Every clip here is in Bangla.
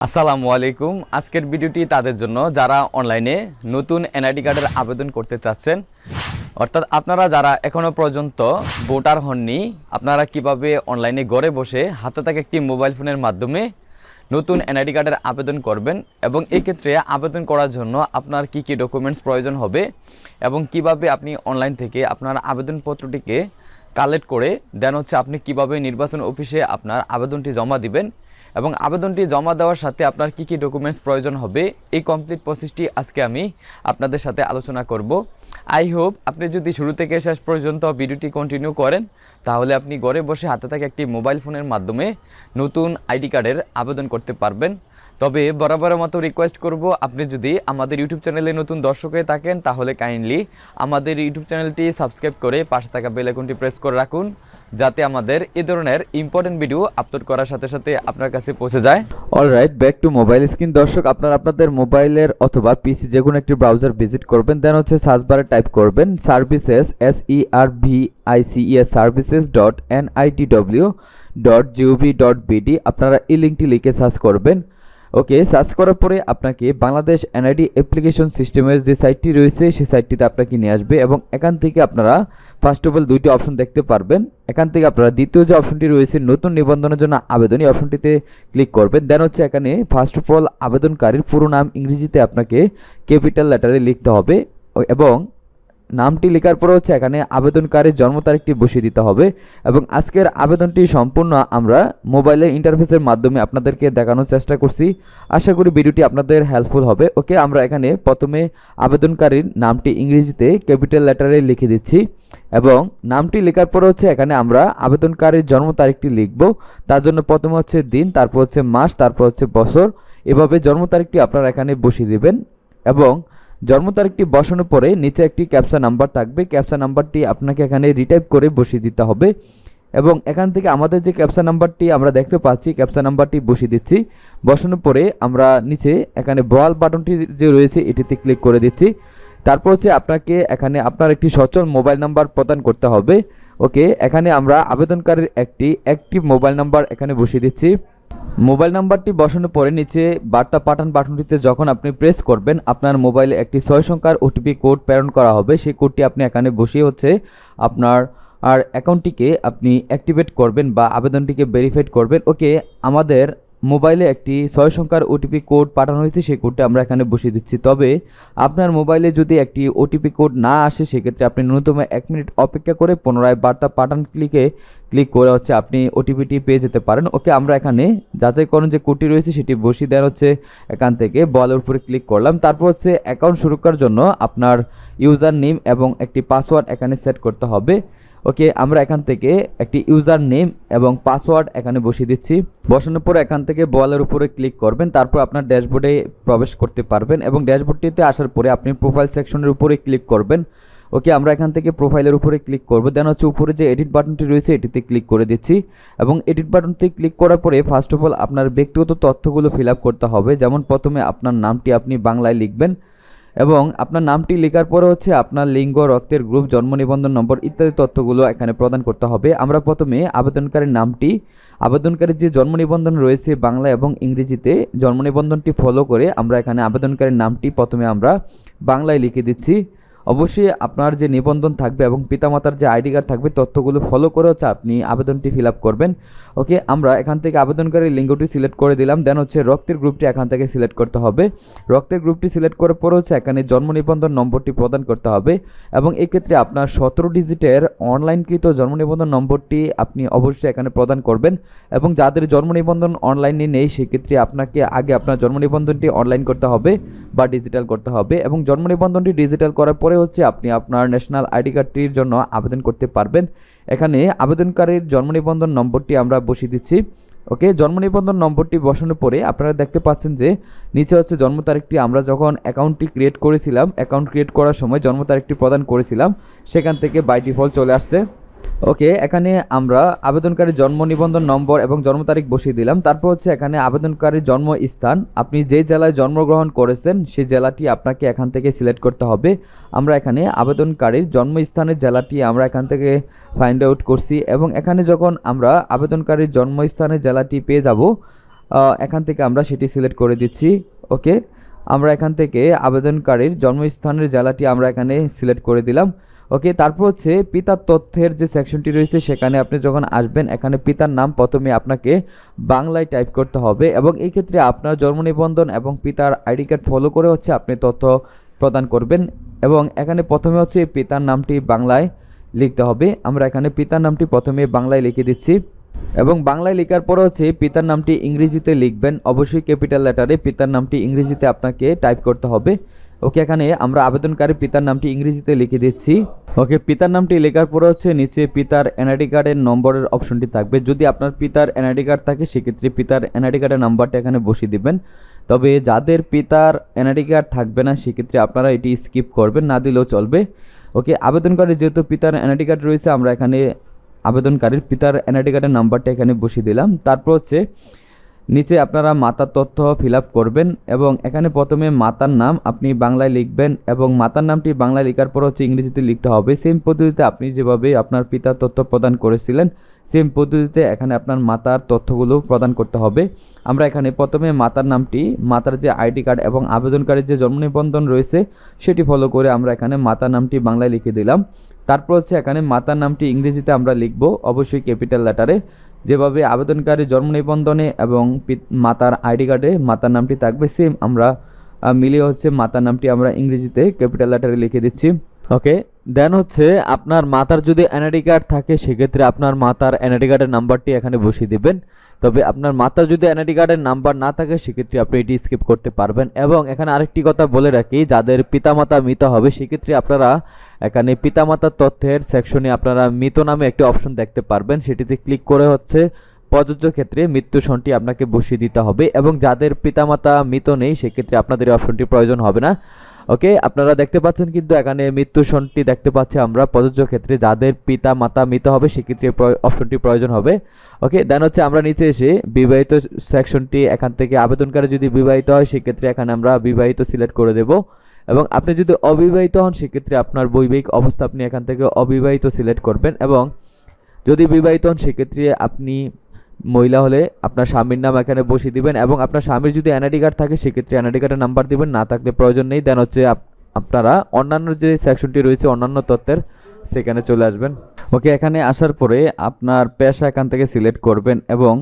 আসসালামু আলাইকুম। আজকের ভিডিওটি তাদের জন্য যারা অনলাইনে নতুন এনআইডি কার্ডের আবেদন করতে চাচ্ছেন, অর্থাৎ আপনারা যারা এখনও পর্যন্ত ভোটার হননি, আপনারা কিভাবে অনলাইনে ঘরে বসে হাতে থাকা একটি মোবাইল ফোনের মাধ্যমে নতুন এনআইডি কার্ডের আবেদন করবেন এবং এই ক্ষেত্রে আবেদন করার জন্য আপনার কি কি ডকুমেন্টস প্রয়োজন হবে এবং কিভাবে আপনি অনলাইন থেকে আপনার আবেদনপত্রটিকে কালেক্ট করে দেন আপনি কিভাবে নির্বাচন অফিসে আপনার আবেদনটি জমা দিবেন এবং আবেদনটি জমা দেওয়ার সাথে আপনার কি কি ডকুমেন্টস প্রয়োজন হবে, এই কমপ্লিট প্রসেসটি আজকে আমি আপনাদের সাথে আলোচনা করব। আই হোপ আপনি যদি শুরু থেকে শেষ পর্যন্ত ভিডিওটি কন্টিনিউ করেন তাহলে আপনি ঘরে বসে হাতে থাকা একটি মোবাইল ফোনের মাধ্যমে নতুন আইডি কার্ডের আবেদন করতে পারবেন। তবে বরাবরের মতো রিকোয়েস্ট করব, আপনি যদি আমাদের ইউটিউব চ্যানেলে নতুন দর্শক হয়ে থাকেন তাহলে কাইন্ডলি আমাদের ইউটিউব চ্যানেলটি সাবস্ক্রাইব করে পাশে থাকা বেল আইকনটি প্রেস করে রাখুন, যাতে আমাদের এই ধরনের ইম্পর্টেন্ট ভিডিও আপলোড করার সাথে সাথে আপনার কাছে পৌঁছে যায়। Alright, back to mobile screen. দর্শক, আপনারা আপনাদের মোবাইলের অথবা পিসি যে কোনো একটি ব্রাউজার ভিজিট করবেন, দেন সার্চ বারে টাইপ করবেন সার্ভিসেস services.nitw.gov.bd। আপনারা এই লিঙ্কটি লিখে সার্চ করবেন। ওকে, সার্চ করার পরে আপনাকে বাংলাদেশ এনআইডি অ্যাপ্লিকেশন সিস্টেমের যে সাইটটি রয়েছে সেই সাইটটিতে আপনাকে নিয়ে আসবে এবং এখান থেকে আপনারা ফার্স্ট অফ অল দুইটি অপশন দেখতে পারবেন। এখান থেকে আপনারা দ্বিতীয় যে অপশনটি রয়েছে নতুন নিবন্ধনের জন্য আবেদন, এই অপশনটিতে ক্লিক করবেন। দেন এখানে ফার্স্ট অফ অল আবেদনকারীর পুরো নাম ইংরেজিতে আপনাকে ক্যাপিটাল লেটারে লিখতে হবে এবং নামটি লেখার পরে এখানে আবেদনকারীর জন্ম তারিখটি বসিয়ে দিতে হবে এবং আজকের আবেদনটি সম্পূর্ণ আমরা মোবাইলের ইন্টারফেসের মাধ্যমে আপনাদেরকে দেখানোর চেষ্টা করছি। আশা করি ভিডিওটি আপনাদের হেল্পফুল হবে। ওকে, আমরা এখানে প্রথমে আবেদনকারীর নামটি ইংরেজিতে ক্যাপিটাল লেটারে লিখে দিচ্ছি এবং নামটি লেখার পরে এখানে আমরা আবেদনকারীর জন্ম তারিখটি লিখব। তার জন্য প্রথমে দিন, তারপর মাস, তারপর বছর, এভাবে জন্ম তারিখটি আপনারা এখানে বসিয়ে দেবেন এবং জন্ম তারিখটি বসানোর পরে নিচে একটি ক্যাপচা নাম্বার থাকবে, ক্যাপচা নাম্বারটি আপনাকে এখানে রিটাইপ করে বসিয়ে দিতে হবে এবং এখান থেকে আমাদের যে ক্যাপচা নাম্বারটি আমরা দেখতে পাচ্ছি ক্যাপচা নাম্বারটি বসিয়ে দিচ্ছি। বসানোর পরে আমরা নিচে এখানে বল বাটনটি যে রয়েছে এটিতে ক্লিক করে দিচ্ছি। তারপর আপনাকে এখানে আপনার একটি সচল মোবাইল নাম্বার প্রদান করতে হবে। ওকে, এখানে আমরা আবেদনকারীর একটি অ্যাক্টিভ মোবাইল নাম্বার এখানে বসিয়ে দিচ্ছি। মোবাইল নাম্বারটি বসানোর পরে নিচে বার্তা পাঠান বাটনটিতে যখন আপনি প্রেস করবেন আপনার মোবাইলে একটি 6 সংখ্যার ওটিপি কোড প্রেরণ করা হবে। সেই কোডটি আপনি এখানে বসিয়ে আপনার অ্যাকাউন্টটিকে আপনি অ্যাক্টিভেট করবেন বা আবেদনটিকে ভেরিফাইড করবেন। ওকে, আমাদের মোবাইলে একটি 6 সংখ্যার ওটিপি কোড পাঠানো হয়েছে, সেই কোডটা আমরা এখানে বসিয়ে দিচ্ছি। তবে আপনার মোবাইলে যদি একটি ওটিপি কোড না আসে সেক্ষেত্রে আপনি ন্যূনতম 1 মিনিট অপেক্ষা করে পুনরায় বার্তা পাঠান ক্লিক করে আপনি ওটিপিটি পেয়ে যেতে পারেন। ওকে, আমরা এখানে যাচাইকরণ যে কোডটি রয়েছে সেটি বসিয়ে দেওয়া এখান থেকে বলের উপরে ক্লিক করলাম। তারপর অ্যাকাউন্ট শুরু করার জন্য আপনার ইউজার নেম এবং একটি পাসওয়ার্ড এখানে সেট করতে হবে। ওকে, আমরা এখান থেকে একটি ইউজার নেম এবং পাসওয়ার্ড এখানে বসিয়ে দিচ্ছি। বসানোর পর এখান থেকে বলের উপরে ক্লিক করবেন, তারপর আপনার ড্যাশবোর্ডে প্রবেশ করতে পারবেন এবং ড্যাশবোর্ডটিতে আসার পরে আপনি প্রোফাইল সেকশনের উপরে ক্লিক করবেন। ওকে, আমরা এখান থেকে প্রোফাইলের উপরে ক্লিক করব। দেন উপরে যে এডিট বাটনটি রয়েছে এটিতে ক্লিক করে দিচ্ছি এবং এডিট বাটনটি ক্লিক করার পরে ফার্স্ট অফ অল আপনার ব্যক্তিগত তথ্যগুলো ফিল আপ করতে হবে। যেমন প্রথমে আপনার নামটি আপনি বাংলায় লিখবেন এবং আপনার নামটি লেখার পরে আপনার লিঙ্গ, রক্তের গ্রুপ, জন্ম নিবন্ধন নম্বর ইত্যাদি তথ্যগুলো এখানে প্রদান করতে হবে। আমরা প্রথমে আবেদনকারীর নামটি, আবেদনকারীর যে জন্ম নিবন্ধন রয়েছে বাংলা এবং ইংরেজিতে জন্ম নিবন্ধনটি ফলো করে আমরা এখানে আবেদনকারীর নামটি প্রথমে আমরা বাংলায় লিখে দিচ্ছি। অবশ্যই আপনার যে নিবন্ধন থাকবে এবং পিতামাতার যে আইডি কার্ড থাকবে তথ্যগুলো ফলো করে আপনি আবেদনটি ফিল আপ করবেন। ওকে, আমরা এখান থেকে আবেদনকারীর লিঙ্গটি সিলেক্ট করে দিলাম। দেন রক্তের গ্রুপটি এখান থেকে সিলেক্ট করতে হবে। রক্তের গ্রুপটি সিলেক্ট করার পর এখানে জন্ম নিবন্ধন নম্বরটি প্রদান করতে হবে এবং এক্ষেত্রে আপনার 17 ডিজিটের অনলাইনকৃত জন্ম নিবন্ধন নম্বরটি আপনি অবশ্যই এখানে প্রদান করবেন এবং যাদের জন্ম নিবন্ধন অনলাইনে নেই সেক্ষেত্রে আপনাকে আগে আপনার জন্ম নিবন্ধনটি অনলাইন করতে হবে বা ডিজিটাল করতে হবে এবং জন্ম নিবন্ধনটি ডিজিটাল করার পরে আপনি আপনার ন্যাশনাল আইডি কার্ডটির জন্য আবেদন করতে পারবেন। এখানে আবেদনকারীর জন্ম নিবন্ধন নম্বরটি আমরা বসিয়ে দিচ্ছি। ওকে, জন্ম নিবন্ধন নম্বরটি বসানোর পরে আপনারা দেখতে পাচ্ছেন যে নিচে জন্ম তারিখটি আমরা যখন অ্যাকাউন্টটি ক্রিয়েট করেছিলাম, অ্যাকাউন্ট ক্রিয়েট করার সময় জন্ম তারিখটি প্রদান করেছিলাম সেখান থেকে বাই ডিফল্ট চলে আসছে। ওকে, এখানে আমরা আবেদনকারীর জন্ম নিবন্ধন নম্বর এবং জন্ম তারিখ বসিয়ে দিলাম। তারপর এখানে আবেদনকারীর জন্মস্থান, আপনি যে জেলায় জন্মগ্রহণ করেছেন সেই জেলাটি আপনাকে এখান থেকে সিলেক্ট করতে হবে। আমরা এখানে আবেদনকারীর জন্মস্থানের জেলাটি আমরা এখান থেকে ফাইন্ড আউট করছি এবং এখানে যখন আমরা আবেদনকারীর জন্মস্থানের জেলাটি পেয়ে যাব এখান থেকে আমরা সেটি সিলেক্ট করে দিচ্ছি। ওকে, আমরা এখান থেকে আবেদনকারীর জন্মস্থানের জেলাটি আমরা এখানে সিলেক্ট করে দিলাম। ওকে, তারপর হচ্ছে পিতার তথ্যের যে সেকশনটি রয়েছে সেখানে আপনি যখন আসবেন এখানে পিতার নাম প্রথমে আপনাকে বাংলায় টাইপ করতে হবে এবং এই ক্ষেত্রে আপনার জন্ম নিবন্ধন এবং পিতার আইডি কার্ড ফলো করে হচ্ছে আপনি তথ্য প্রদান করবেন এবং এখানে প্রথমে হচ্ছে পিতার নামটি বাংলায় লিখতে হবে। আমরা এখানে পিতার নামটি প্রথমে বাংলায় লিখে দিচ্ছি এবং বাংলায় লেখার পর হচ্ছে পিতার নামটি ইংরেজিতে লিখবেন, অবশ্যই ক্যাপিটাল লেটারে পিতার নামটি ইংরেজিতে আপনাকে টাইপ করতে হবে। ওকে, এখানে আমরা আবেদনকারী পিতার নামটি ইংরেজিতে লিখে দিচ্ছি। ওকে, পিতার নামটি লেখার পর হচ্ছে নিচে পিতার এনআইডি কার্ডের নম্বরের অপশনটি থাকবে। যদি আপনার পিতার এনআইডি কার্ড থাকে সেক্ষেত্রে পিতার এনআইডি কার্ডের নাম্বারটা এখানে বসিয়ে দিবেন। তবে যাদের পিতার এনআইডি কার্ড থাকবে না সেক্ষেত্রে আপনারা এটি স্কিপ করবেন, না দিলেও চলবে। ওকে, আবেদনকারী যেহেতু পিতার এনআইডি কার্ড রয়েছে আমরা এখানে আবেদনকারীর পিতার এনআইডি কার্ডের নাম্বারটা এখানে বসিয়ে দিলাম। তারপর হচ্ছে নিচে আপনারা মাতার তথ্য ফিল আপ করবেন এবং এখানে প্রথমে মাতার নাম আপনি বাংলায় লিখবেন এবং মাতার নামটি বাংলায় লেখার পর হচ্ছে ইংরেজিতে লিখতে হবে। সেম পদ্ধতিতে আপনি যেভাবে আপনার পিতার তথ্য প্রদান করেছিলেন সেম পদ্ধতিতে এখানে আপনার মাতার তথ্যগুলো প্রদান করতে হবে। আমরা এখানে প্রথমে মাতার নামটি, মাতার যে আইডি কার্ড এবং আবেদনকারীর যে জন্ম নিবন্ধন রয়েছে সেটি ফলো করে আমরা এখানে মাতার নামটি বাংলায় লিখে দিলাম। তারপর হচ্ছে এখানে মাতার নামটি ইংরেজিতে আমরা লিখব, অবশ্যই ক্যাপিটাল লেটারে, যেভাবে আবেদনকারী জন্ম নিবন্ধনে এবং মাতার আইডি কার্ডে মাতার নামটি থাকবে সেম আমরা মিলিয়ে হচ্ছে মাতার নামটি আমরা ইংরেজিতে ক্যাপিটাল লেটারে লিখে দিচ্ছি। ওকে, দেন হচ্ছে আপনার মাতার যদি এনআইডি কার্ড থাকে সেক্ষেত্রে আপনার মাতার এনআইডি কার্ডের নাম্বারটি এখানে বসিয়ে দিবেন। তবে আপনার মাতার যদি এনআইডি কার্ডের নাম্বার না থাকে সেক্ষেত্রে আপনি এটি স্কিপ করতে পারবেন। এবং এখানে আরেকটি কথা বলে রাখি, যাদের পিতামাতা মৃত হবে সেক্ষেত্রে আপনারা এখানে পিতামাতার তথ্যের সেকশনে আপনারা মৃত নামে একটি অপশন দেখতে পারবেন, সেটিতে ক্লিক করে হচ্ছে প্রযোজ্য ক্ষেত্রে মৃত্যু সনটি আপনাকে বসিয়ে দিতে হবে এবং যাদের পিতামাতা মৃত নেই সেক্ষেত্রে আপনাদের এই অপশনটি প্রয়োজন হবে না। ওকে, আপনারা দেখতে পাচ্ছেন কিন্তু এখানে মৃত্যু সনটি দেখতে পাচ্ছি আমরা প্রযোজ্য ক্ষেত্রে যাদের পিতা মাতা মৃত হবে সেক্ষেত্রে অপশনটি প্রয়োজন হবে। ওকে, দেন হচ্ছে আমরা নিচে এসে বিবাহিত সেকশনটি এখান থেকে আবেদনকারী যদি বিবাহিত হয় সেক্ষেত্রে এখানে আমরা বিবাহিত সিলেক্ট করে দেব এবং আপনি যদি অবিবাহিত হন সেক্ষেত্রে আপনার বৈবাহিক অবস্থা আপনি এখান থেকে অবিবাহিত সিলেক্ট করবেন এবং যদি বিবাহিত হন সেক্ষেত্রে আপনি মহিলা হলে আপনার স্বামীর নাম এখানে বসিয়ে দিবেন এবং আপনার স্বামীর যদি এনআইডি কার্ড থাকে সেক্ষেত্রে এনআইডি কার্ডের নাম্বার দিবেন, না থাকলে প্রয়োজন নেই। দেন হচ্ছে আপনারা অন্যান্য যে সেকশনটি রয়েছে অন্যান্য তথ্যের সেখানে চলে আসবেন। ওকে, এখানে আসার পরে আপনার পেশা এখান থেকে সিলেক্ট করবেন এবং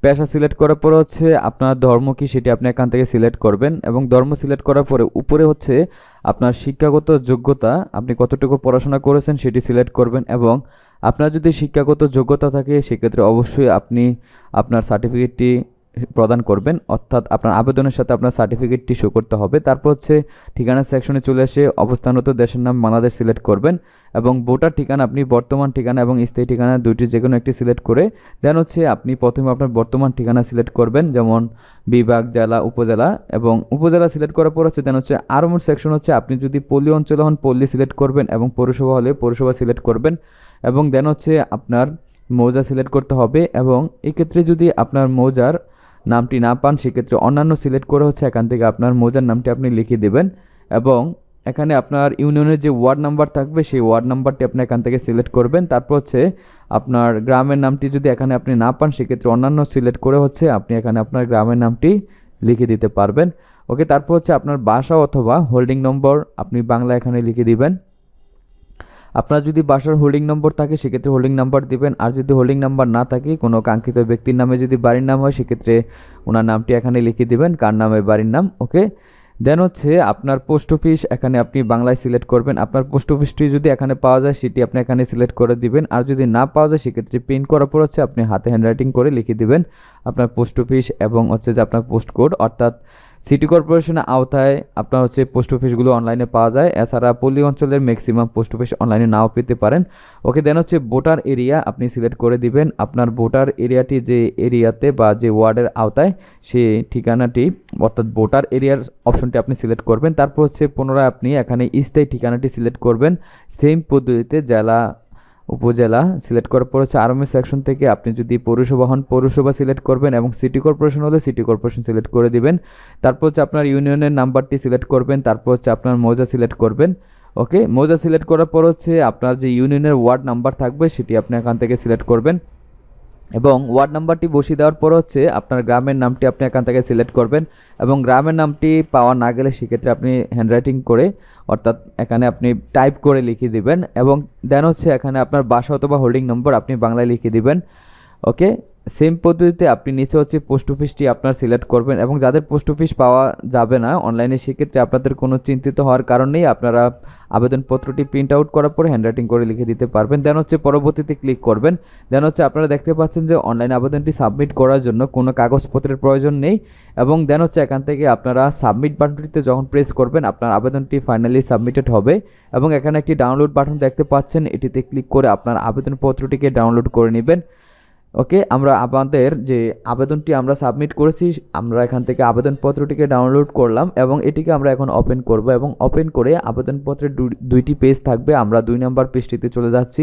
পেশা সিলেক্ট করার পরে হচ্ছে আপনার ধর্ম কি সেটি আপনি এখান থেকে সিলেক্ট করবেন এবং ধর্ম সিলেক্ট করার পরে উপরে হচ্ছে আপনার শিক্ষাগত যোগ্যতা, আপনি কতটুকু পড়াশোনা করেছেন সেটি সিলেক্ট করবেন এবং আপনার যদি শিক্ষাগত যোগ্যতা থাকে সেক্ষেত্রে অবশ্যই আপনি আপনার সার্টিফিকেটটি প্রদান করবেন, অর্থাৎ আপনার আবেদনের সাথে আপনার সার্টিফিকেটটি শো করতে হবে। তারপর হচ্ছে ঠিকানা সেকশনে চলে এসে অবস্থানরত দেশের নাম বাংলাদেশ সিলেক্ট করবেন এবং ভোটার ঠিকানা আপনি বর্তমান ঠিকানা এবং স্থায়ী ঠিকানা দুইটি যে কোনো একটি সিলেক্ট করে দেন হচ্ছে আপনি প্রথমে আপনার বর্তমান ঠিকানা সিলেক্ট করবেন, যেমন বিভাগ, জেলা, উপজেলা এবং উপজেলা সিলেক্ট করার পর হচ্ছে দেন হচ্ছে আরও মোট সেকশন হচ্ছে আপনি যদি পল্লী অঞ্চলে হন পল্লী সিলেক্ট করবেন এবং পৌরসভা হলে পৌরসভা সিলেক্ট করবেন এবং দেন হচ্ছে আপনার মৌজা সিলেক্ট করতে হবে এবং এক্ষেত্রে যদি আপনার মৌজার নামটি না পান সেক্ষেত্রে অন্যান্য সিলেক্ট করে হচ্ছে এখান থেকে আপনার মৌজার নামটি আপনি লিখে দেবেন এবং এখানে আপনার ইউনিয়নের যে ওয়ার্ড নাম্বার থাকবে সেই ওয়ার্ড নাম্বারটি আপনি এখান থেকে সিলেক্ট করবেন। তারপর হচ্ছে আপনার গ্রামের নামটি যদি এখানে আপনি না পান সেক্ষেত্রে অন্যান্য সিলেক্ট করে হচ্ছে আপনি এখানে আপনার গ্রামের নামটি লিখে দিতে পারবেন। ওকে, তারপর হচ্ছে আপনার বাসা অথবা হোল্ডিং নম্বর আপনি বাংলা এখানে লিখে দিবেন। আপনার যদি বাসার হোল্ডিং নম্বর থাকে সেক্ষেত্রে হোল্ডিং নাম্বার দিবেন, আর যদি হোল্ডিং নাম্বার না থাকে কোনো কাঙ্ক্ষিত ব্যক্তির নামে যদি বাড়ির নাম হয় সেক্ষেত্রে ওনার নামটি এখানে লিখে দিবেন, কার নামে বাড়ির নাম। ওকে, দেন হচ্ছে আপনার পোস্ট অফিস এখানে আপনি বাংলায় সিলেক্ট করবেন, আপনার পোস্ট অফিসটি যদি এখানে পাওয়া যায় সেটি আপনি এখানে সিলেক্ট করে দিবেন, আর যদি না পাওয়া যায় সেক্ষেত্রে প্রিন্ট করার পর হচ্ছে আপনি হাতে হ্যান্ডরাইটিং করে লিখে দিবেন আপনার পোস্ট অফিস এবং হচ্ছে যে আপনার পোস্ট কোড, অর্থাৎ সিটি কর্পোরেশনের আওতায় আপনার হচ্ছে পোস্ট অফিসগুলো অনলাইনে পাওয়া যায়, এছাড়া পল্লী অঞ্চলের ম্যাক্সিমাম পোস্ট অফিস অনলাইনে নাও পেতে পারেন। ওকে, দেন হচ্ছে ভোটার এরিয়া আপনি সিলেক্ট করে দিবেন, আপনার ভোটার এরিয়াটি যে এরিয়াতে বা যে ওয়ার্ডের আওতায় সেই ঠিকানাটি অর্থাৎ ভোটার এরিয়ার অপশনটি আপনি সিলেক্ট করবেন। তারপর হচ্ছে পুনরায় আপনি এখানে স্থায়ী ঠিকানাটি সিলেক্ট করবেন, সেম পদ্ধতিতে জেলা, উপজেলা সিলেক্ট করার পর হচ্ছে আরএমএস সেকশন থেকে আপনি যদি পৌরসভা হন পৌরসভা সিলেক্ট করবেন এবং সিটি কর্পোরেশন হলে সিটি কর্পোরেশন সিলেক্ট করে দিবেন। তারপর হচ্ছে আপনার ইউনিয়নের নাম্বারটি সিলেক্ট করবেন, তারপর হচ্ছে আপনার মৌজা সিলেক্ট করবেন। ওকে, মৌজা সিলেক্ট করার পর হচ্ছে আপনার যে ইউনিয়নের ওয়ার্ড নাম্বার থাকবে সেটি আপনি এখান থেকে সিলেক্ট করবেন এবং ওয়ার্ড নাম্বারটি বসিয়ে দেওয়ার পর হচ্ছে আপনার গ্রামের নামটি আপনি এখান থেকে সিলেক্ট করবেন এবং গ্রামের নামটি পাওয়া না গেলে সেক্ষেত্রে আপনি হ্যান্ডরাইটিং করে অর্থাৎ এখানে আপনি টাইপ করে লিখে দিবেন এবং দেন হচ্ছে এখানে আপনার বাসা অথবা হোল্ডিং নম্বর আপনি বাংলায় লিখে দিবেন। ওকে, সেম পদ্ধতিতে আপনি নিচে হচ্ছে পোস্ট অফিসটি আপনার সিলেক্ট করবেন এবং যাদের পোস্ট অফিস পাওয়া যাবে না অনলাইনে সেক্ষেত্রে আপনাদের কোনো চিন্তিত হওয়ার কারণ নেই, আপনারা আবেদনপত্রটি প্রিন্ট আউট করার পরে হ্যান্ডরাইটিং করে লিখে দিতে পারবেন। দেন হচ্ছে পরবর্তীতে ক্লিক করবেন। দেন হচ্ছে আপনারা দেখতে পাচ্ছেন যে অনলাইন আবেদনটি সাবমিট করার জন্য কোনো কাগজপত্রের প্রয়োজন নেই এবং দেন হচ্ছে এখান থেকে আপনারা সাবমিট বাটনটিতে যখন প্রেস করবেন আপনার আবেদনটি ফাইনালি সাবমিটেড হবে এবং এখানে একটি ডাউনলোড বাটন দেখতে পাচ্ছেন, এটিতে ক্লিক করে আপনার আবেদনপত্রটিকে ডাউনলোড করে নেবেন। ওকে, আমরা আমাদের যে আবেদনটি আমরা সাবমিট করেছি আমরা এখান থেকে আবেদনপত্রটিকে ডাউনলোড করলাম এবং এটিকে আমরা এখন ওপেন করব এবং ওপেন করে আবেদনপত্রের দুইটি পেজ থাকবে। আমরা 2 নম্বর পেজটিতে চলে যাচ্ছি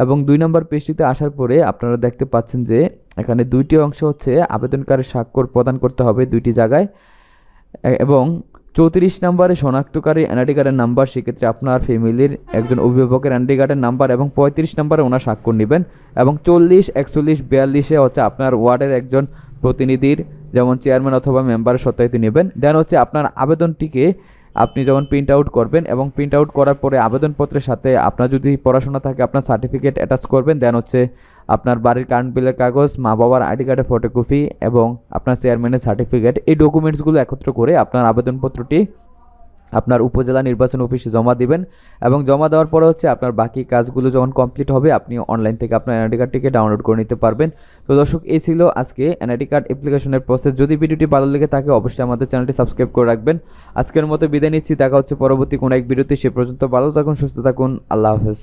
এবং 2 নম্বর পেজটিতে আসার পরে আপনারা দেখতে পাচ্ছেন যে এখানে দুইটি অংশ হচ্ছে আবেদনকারীর স্বাক্ষর প্রদান করতে হবে দুইটি জায়গায় এবং 34 নম্বরে শনাক্তকারী এনআইডি কার্ডের নাম্বার, সেক্ষেত্রে আপনার ফ্যামিলির একজন অভিভাবকের এনআইডি কার্ডের নাম্বার এবং 35 নম্বরে ওনার স্বাক্ষর নেবেন এবং 40, 41, 42 হচ্ছে আপনার ওয়ার্ডের একজন প্রতিনিধির যেমন চেয়ারম্যান অথবা মেম্বারের সত্যায়িত নেবেন। দেন হচ্ছে আপনার আবেদনটিকে আপনি যখন প্রিন্ট আউট করবেন এবং প্রিন্ট আউট করার পরে আবেদনপত্রের সাথে আপনার যদি পড়াশোনা থাকে আপনার সার্টিফিকেট অ্যাটাচ করবেন। দেন হচ্ছে আপনার বাড়ির কারেন্ট বিলের কাগজ, মা বাবার আইডি কার্ডের ফটোকপি এবং আপনার চেয়ারম্যানের সার্টিফিকেট, এই ডকুমেন্টসগুলো একত্র করে আপনার আবেদনপত্রটি আপনার উপজেলা নির্বাচন অফিসে জমা দিবেন এবং জমা দেওয়ার পরে হচ্ছে আপনার বাকি কাজগুলো যখন কমপ্লিট হবে আপনি অনলাইন থেকে আপনার এনআইডি কার্ডটিকে ডাউনলোড করে নিতে পারবেন। তো দর্শক, এই ছিল আজকে এনআইডি কার্ড অ্যাপ্লিকেশনের প্রসেস। যদি ভিডিওটি ভালো লেগে থাকে অবশ্যই আমাদের চ্যানেলটি সাবস্ক্রাইব করে রাখবেন। আজকের মতো বিদায় নিচ্ছি, দেখা হচ্ছে পরবর্তী কোনো এক ভিডিওতে। সে পর্যন্ত ভালো থাকুন, সুস্থ থাকুন, আল্লাহ হাফেজ।